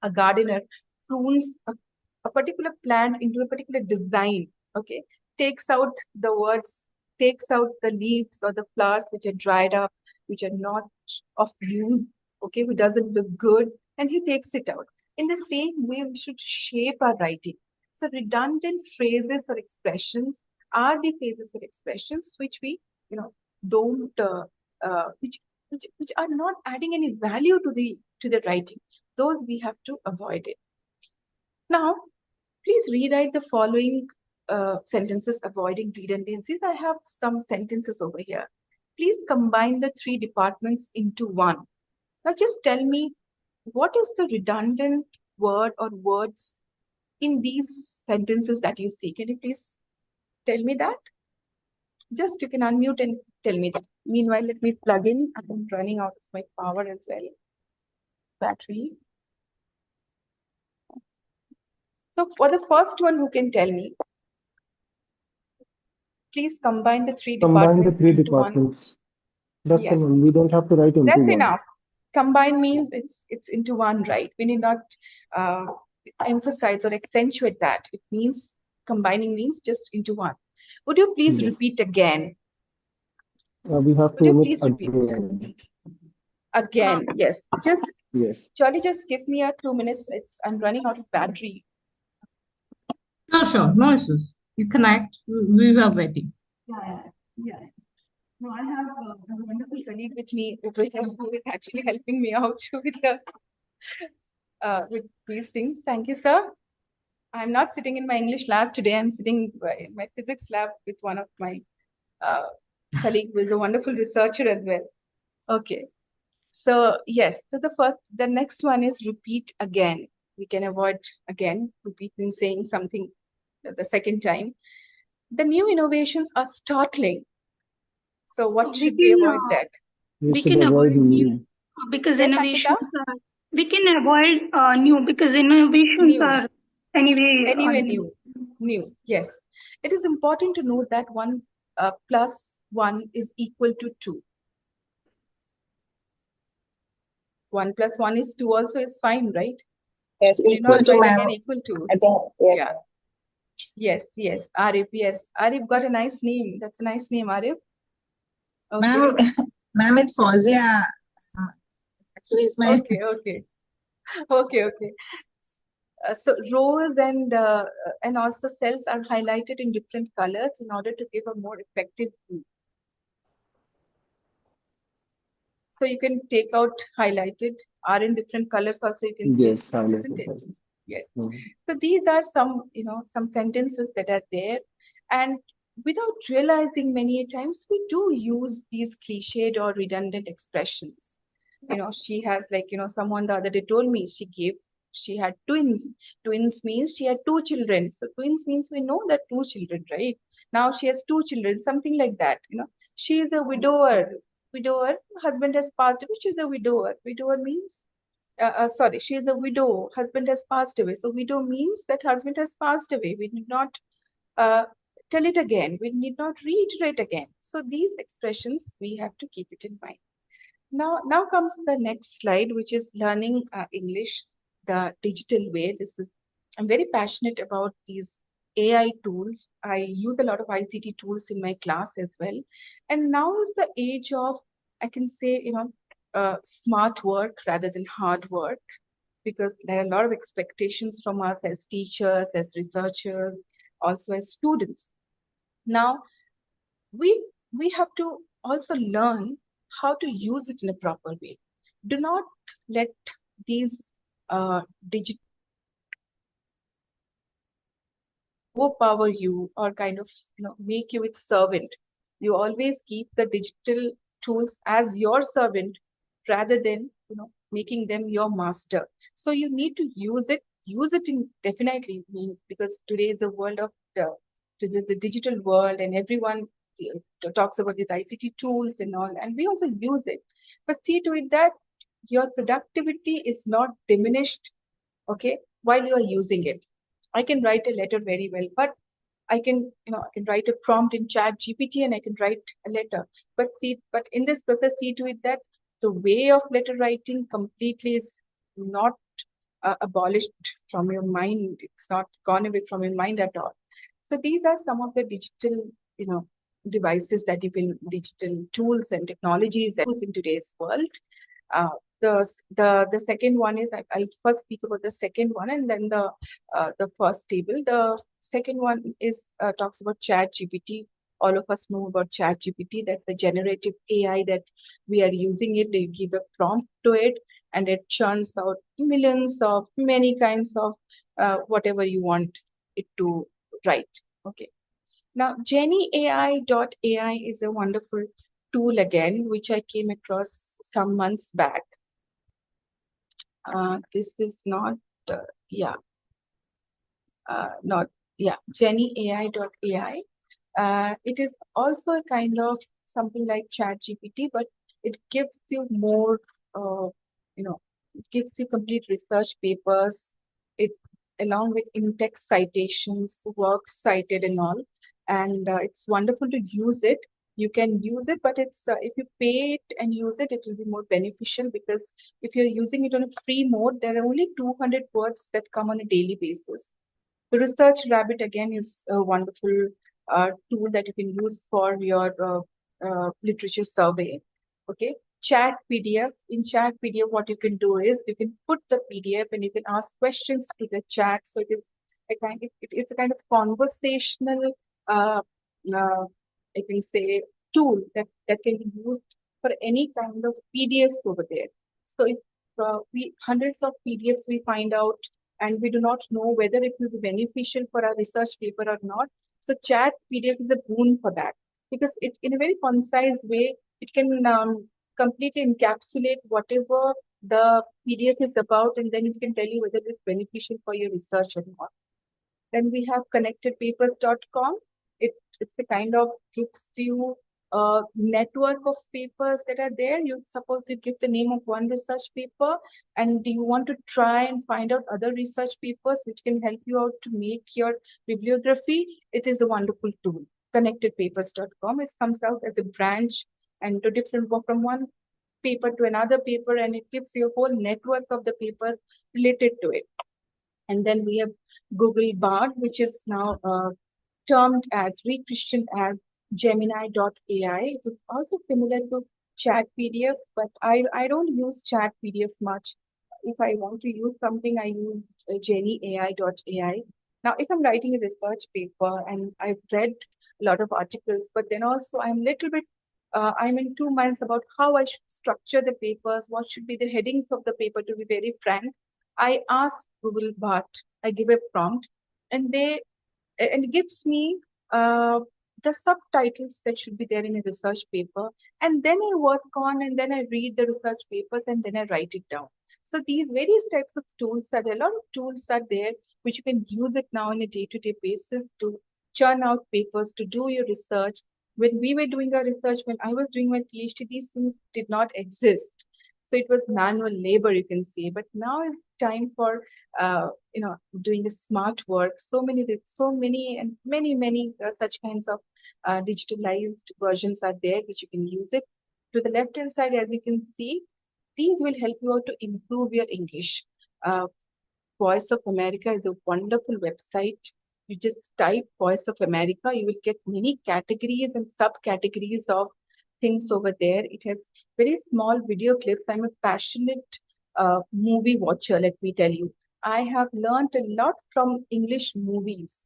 a gardener prunes a particular plant into a particular design, okay, takes out the words, takes out the leaves or the flowers which are dried up, which are not of use, okay, who doesn't look good, and he takes it out. In the same way, we should shape our writing. So redundant phrases or expressions are the phrases or expressions which we, don't, which are not adding any value to the writing. Those we have to avoid it. Now, please rewrite the following sentences avoiding redundancies. I have some sentences over here. Please combine the three departments into one. Now, just tell me, what is the redundant word or words in these sentences that you see? Can you please tell me that? Just you can unmute and tell me that. Meanwhile, let me plug in. I'm running out of my power as well. Battery. So for the first one, who can tell me? Please combine the three Combine the departments three into one. departments. That's Yes, enough. We don't have to write into that's one. enough. Combine means it's into one, right? We need not uh, emphasize or accentuate that. It means combining means just into one. Would you please Yes. repeat again? We have Would to you omit please repeat again. again? Yes. Just Yes. Charlie, just give me a 2 minutes. I'm running out of battery. Sure, sure. No issues. You connect. We were waiting. Yeah, yeah. No, I have a wonderful colleague with me over here who is actually helping me out with these things. Thank you, sir. I'm not sitting in my English lab today. I'm sitting in my physics lab with one of my uh, colleague who is a wonderful researcher as well. Okay. So yes, so the next one is repeat again. We can avoid again repeating saying something the second time. The new innovations are startling. So what We should we can avoid that? We we should can avoid avoid new. new because Yes, Ankita? innovations are we can avoid new because innovations New. are anyway Anyway, new. new. Yes. It is important to note that 1 plus 1 is equal to 2. 1 plus 1 is 2 also is fine, right? Yes, You equal not to write ma'am. again equal to. I think yes. Yeah. Yes, yes. Arif, yes. Arif got a nice name. That's a nice name, Arif. Okay. Ma'am, ma'am, it's Fauzia. Actually, it's my Okay, okay. Okay, okay. So rows and also cells are highlighted in different colors in order to give a more effective view. So you can take out highlighted are in different colors also you can see, Yes, isn't it? highlighted. Yes. Mhm. So these are some sentences that are there, and without realizing many a times we do use these cliched or redundant expressions. She has someone the other day told me she had twins. Twins means she had two children. So twins means we know that two children, right? Now she has two children, something like that. She is a widower. Widower, husband has passed away. She's a widower. Widower means sorry, she is a widow. Husband has passed away. So widow means that husband has passed away. We need not uh, tell it again. We need not reiterate again. So these expressions we have to keep it in mind. Now comes the next slide, which is learning English the digital way. I'm very passionate about these AI tools. I use a lot of ICT tools in my class as well. And now is the age of, I can say, smart work rather than hard work, because there are a lot of expectations from us as teachers, as researchers, also as students. Now, we we have to also learn how to use it in a proper way. Do not let these digital overpower you or kind of make you its servant. You always keep the digital tools as your servant rather than making them your master. So you need to use it in definitely because today is the world of the digital world, and everyone talks about these ICT tools and all, and we also use it. But see to it that your productivity is not diminished, okay, while you are using it. I can write a letter very well, but I can write a prompt in Chat GPT and I can write a letter. But in this process, see to it that the way of letter writing completely is not abolished from your mind. It's not gone away from your mind at all. So these are some of the digital, devices that digital tools and technologies that use in today's world. Uh, the second one is I'll first speak about the second one and then the first table. The second one is talks about Chat GPT. All of us know about Chat GPT. That's the generative AI that we are using it. You give a prompt to it, and it churns out millions of many kinds of whatever you want it to write. Okay. Now, GennyAI.ai is a wonderful tool again, which I came across some months back. This is not, yeah, not, yeah, GennyAI.ai. It is also a kind of something like ChatGPT, but it gives you more, it gives you complete research papers, it along with in-text citations, works cited and all, and it's wonderful to use it. You can use it, but it's if you pay it and use it, it will be more beneficial because if you're using it on a free mode, there are only 200 words that come on a daily basis. The Research Rabbit again is a wonderful tool that you can use for your literature survey. Okay, Chat PDF. In Chat PDF, what you can do is you can put the PDF and you can ask questions to the chat. So it is it's a kind of conversational, I can say, tool that can be used for any kind of PDFs over there. So if we hundreds of PDFs we find out and we do not know whether it will be beneficial for our research paper or not. So chat PDF is a boon for that because it, in a very concise way, it can completely encapsulate whatever the PDF is about, and then it can tell you whether it's beneficial for your research or not. Then we have connectedpapers.com. It's a kind of gives you a network of papers that are there. You suppose you give the name of one research paper and you want to try and find out other research papers which can help you out to make your bibliography. It is a wonderful tool. Connectedpapers.com. It comes out as a branch and to different from one paper to another paper, and it gives you a whole network of the papers related to it. And then we have Google Bard, which is now termed as, rechristened as Gemini.ai. It is also similar to Chat PDF, but I don't use Chat PDF much. If I want to use something, I use GennyAI.ai. Now, if I'm writing a research paper and I've read a lot of articles, but then also I'm little bit I'm in 2 minds about how I should structure the papers, what should be the headings of the paper, to be very frank. I ask Google Bard, I give a prompt, and it gives me the subtitles that should be there in a research paper, and then I work on and then I read the research papers and then I write it down. So these various types of tools are there. A lot of tools are there which you can use it now on a day-to-day basis to churn out papers, to do your research. When we were doing our research, when I was doing my PhD, these things did not exist. So it was manual labor, you can say. But now it's time for doing the smart work. So many and many such kinds of digitalized versions are there which you can use it. To the left hand side, as you can see, these will help you out to improve your English. Voice of America is a wonderful website. You just type Voice of America, you will get many categories and subcategories of things over there. It has very small video clips. I'm a passionate movie watcher, let me tell you. I have learned a lot from English movies.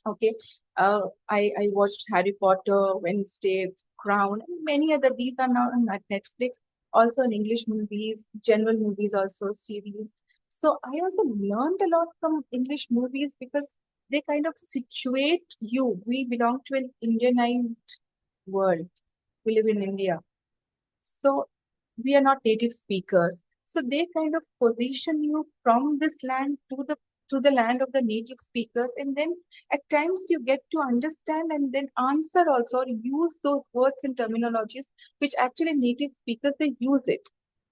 Okay, I watched Harry Potter, Wednesday, Crown, and many other. These are now on Netflix. Also in English movies, general movies, also series. So I also learned a lot from English movies because they kind of situate you. We belong to an Indianized world. We live in India. So we are not native speakers. So they kind of position you from this land to the land of the native speakers, and then at times you get to understand and then answer also, or use those words and terminologies which actually native speakers they use it.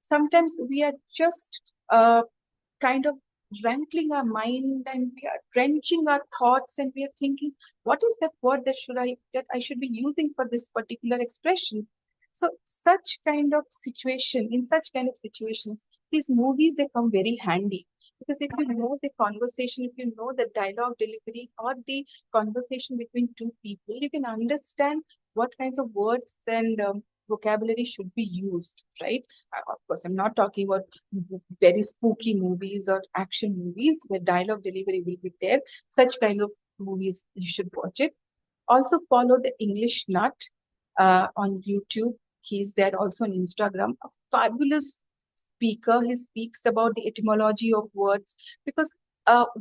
Sometimes we are just kind of rankling our mind and we are drenching our thoughts and we are thinking, what is that word that I should be using for this particular expression? So in such kind of situations, these movies they come very handy. Because if you know the conversation, if you know the dialogue delivery or the conversation between two people, you can understand what kinds of words and vocabulary should be used, right? Of course, I'm not talking about very spooky movies or action movies where dialogue delivery will be there. Such kind of movies, you should watch it. Also follow the English Nut on YouTube. He's there also on Instagram. A fabulous speaker. He speaks about the etymology of words because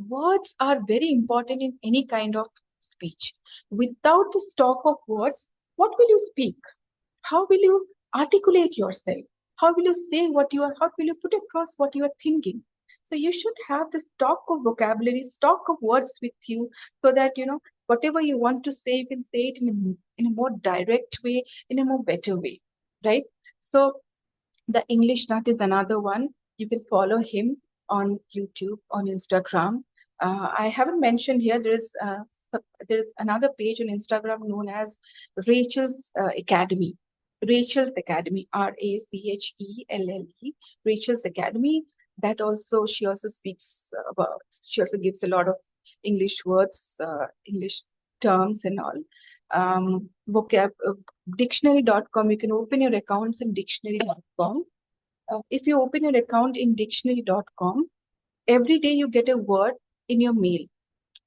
words are very important in any kind of speech. Without the stock of words, what will you speak? How will you articulate yourself? How will you say how will you put across what you are thinking? So you should have the stock of vocabulary, stock of words with you so that, whatever you want to say, you can say it in a more direct way, in a more better way, right? So the English Nut is another one. You can follow him on YouTube, on Instagram. I haven't mentioned here, there is another page on Instagram known as Rachel's Academy. Rachel's Academy, RACHELLE, Rachel's Academy. She also gives a lot of English words, English terms and all. Dictionary.com, you can open your accounts in dictionary.com. If you open your account in dictionary.com, every day you get a word in your mail.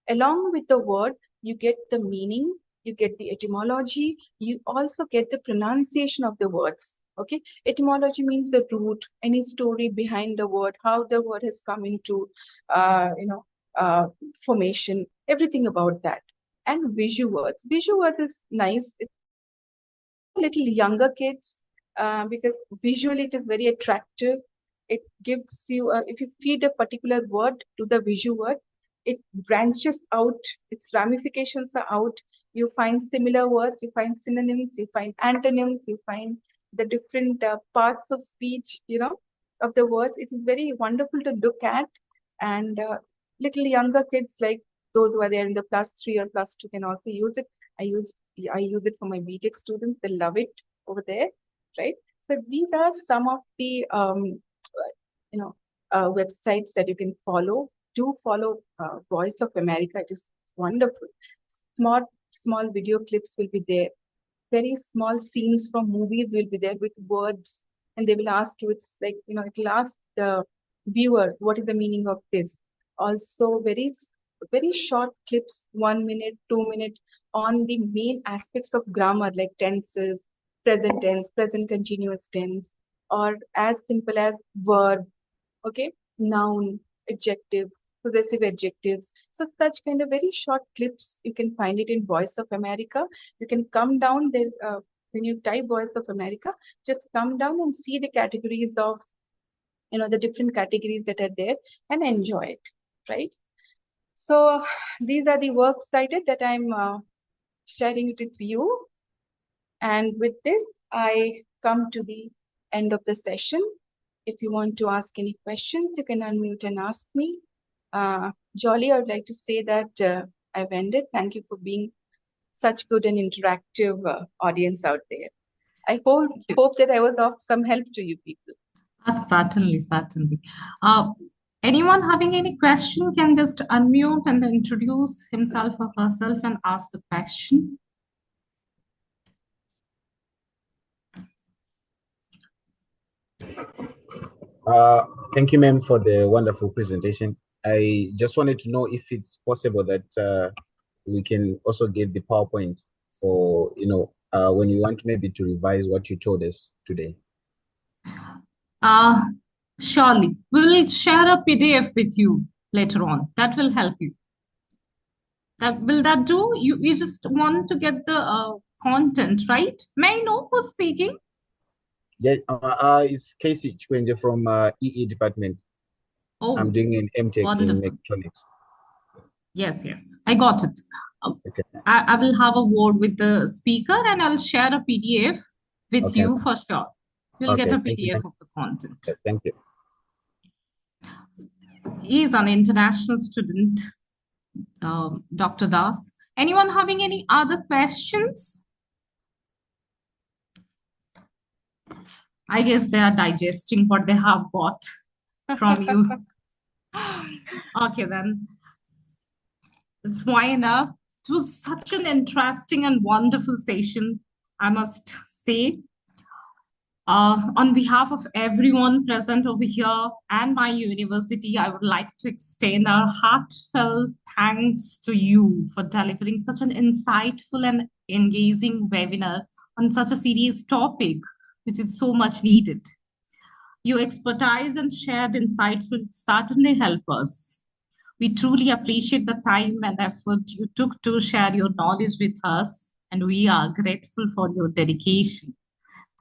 Along with the word, you get the meaning, you get the etymology, you also get the pronunciation of the words. Okay, etymology means the root, any story behind the word, how the word has come into, formation, everything about that. And visual words. Visual words is nice. It's little younger kids because visually it is very attractive. It gives you, if you feed a particular word to the visual word, it branches out, its ramifications are out. You find similar words, you find synonyms, you find antonyms, you find the different parts of speech, of the words. It is very wonderful to look at. And little younger kids, like those who are there in the +3 or +2, can also use it. I use it for my BTech students. They love it over there, right? So these are some of the websites that you can follow. Do follow Voice of America. It is wonderful. Small video clips will be there. Very small scenes from movies will be there with words, and they will ask you. It's like, it will ask the viewers, what is the meaning of this? Also, very short clips, 1 minute, 2 minute, on the main aspects of grammar, like tenses, present tense, present continuous tense, or as simple as verb, okay, noun, adjectives, possessive adjectives. So such kind of very short clips, you can find it in Voice of America. You can come down there, when you type Voice of America, just come down and see the categories of, the different categories that are there, and enjoy it, right? So these are the works cited that I'm sharing it with you. And with this, I come to the end of the session. If you want to ask any questions, you can unmute and ask me. Jolly, I would like to say that I've ended. Thank you for being such good and interactive audience out there. I hope that I was of some help to you people. Certainly. Anyone having any question can just unmute and introduce himself or herself and ask the question. Thank you, ma'am, for the wonderful presentation. I just wanted to know if it's possible that we can also get the PowerPoint for, when we want maybe to revise what you told us today. Surely. We will share a PDF with you later on. That will help you. Will that do? You just want to get the content, right? May I know who's speaking? Yeah, it's Casey Chwenje from EE department. Oh, I'm doing an MTech wonderful. in mechatronics. Yes, I got it. Okay. I will have a word with the speaker and I'll share a PDF with you for sure. You'll get a PDF of the content. Okay, thank you. He is an international student, Dr. Das. Anyone having any other questions? I guess they are digesting what they have got from you. Okay, then. It's fine enough. It was such an interesting and wonderful session, I must say. On behalf of everyone present over here and my university, I would like to extend our heartfelt thanks to you for delivering such an insightful and engaging webinar on such a serious topic, which is so much needed. Your expertise and shared insights will certainly help us. We truly appreciate the time and effort you took to share your knowledge with us, and we are grateful for your dedication.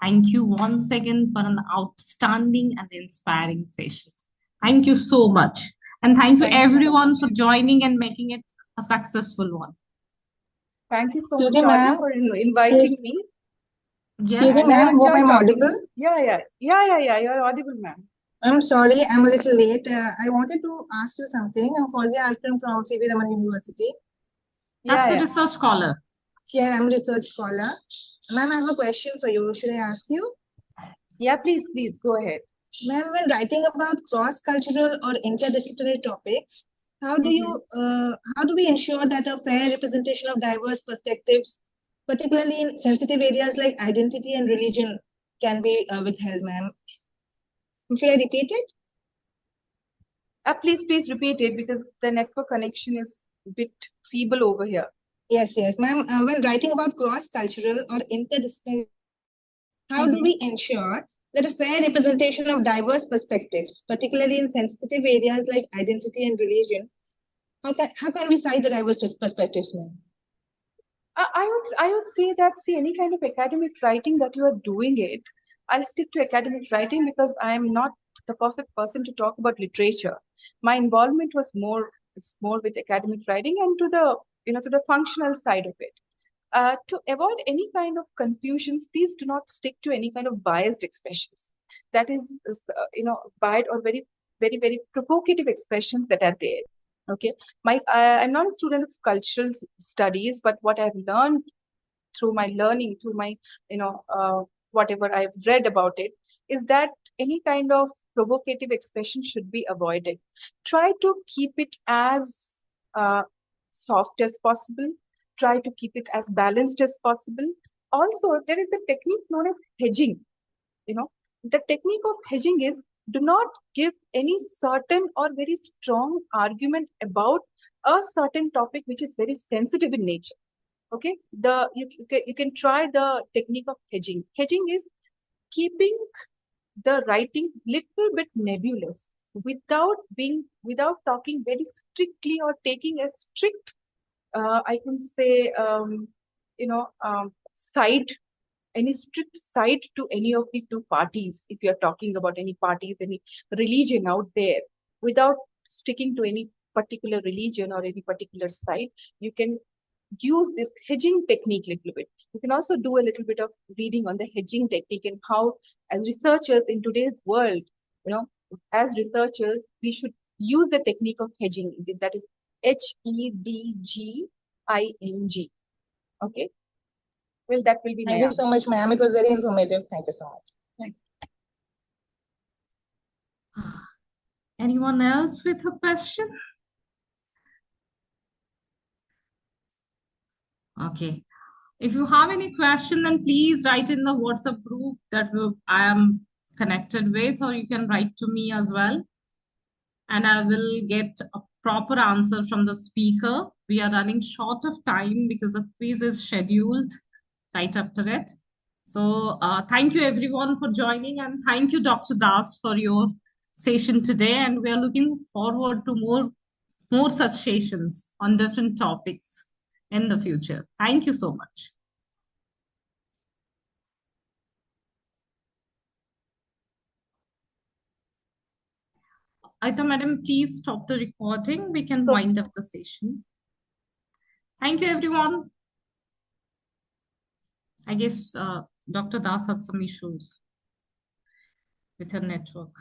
Thank you once again for an outstanding and inspiring session. Thank you so much. And thank you everyone for joining and making it a successful one. Thank you so much, Jolly, for inviting me. Yes, ma'am, hope I'm audible. Yeah, you're audible, ma'am. I'm sorry, I'm a little late. I wanted to ask you something. I'm Fozia Alfred from CV Raman University. That's a research scholar. Yeah, I'm a research scholar. Ma'am, I have a question for you. Should I ask you? Yeah, please, go ahead. Ma'am, when writing about cross-cultural or interdisciplinary topics, how do we ensure that a fair representation of diverse perspectives, particularly in sensitive areas like identity and religion, can be withheld, ma'am? Should I repeat it? Please repeat it because the network connection is a bit feeble over here. Yes, ma'am. When writing about cross-cultural or interdisciplinary, how do we ensure that a fair representation of diverse perspectives, particularly in sensitive areas like identity and religion, how can we cite the diverse perspectives, ma'am? I would say that, see, any kind of academic writing that you are doing it, I'll stick to academic writing because I am not the perfect person to talk about literature. My involvement was more with academic writing and to the functional side of it. To avoid any kind of confusions, please do not stick to any kind of biased expressions. That is biased or very, very, very provocative expressions that are there. Okay, I'm not a student of cultural studies, but what I've learned through my learning, through my whatever I've read about it, is that any kind of provocative expression should be avoided. Try to keep it as soft as possible. Try to keep it as balanced as possible. Also, there is a technique known as hedging. The technique of hedging is, do not give any certain or very strong argument about a certain topic which is very sensitive in nature. Okay, you can try the technique of hedging. Hedging is keeping the writing little bit nebulous without talking very strictly or taking a strict I can say side, any strict side to any of the two parties. If you're talking about any parties, any religion out there, without sticking to any particular religion or any particular side, you can use this hedging technique a little bit. You can also do a little bit of reading on the hedging technique and how, as researchers in today's world, as researchers, we should use the technique of hedging. That is HEDGING. Okay. Well, that will be Thank you so much, ma'am. It was very informative. Thank you so much. Thank you. Anyone else with a question? Okay. If you have any question, then please write in the WhatsApp group that I am connected with, or you can write to me as well. And I will get a proper answer from the speaker. We are running short of time because the quiz is scheduled right after it. So thank you everyone for joining, and thank you, Dr. Das, for your session today. And we are looking forward to more such sessions on different topics in the future. Thank you so much. Aita madam, please stop the recording. We can wind up the session. Thank you, everyone. I guess Dr. Das had some issues with her network.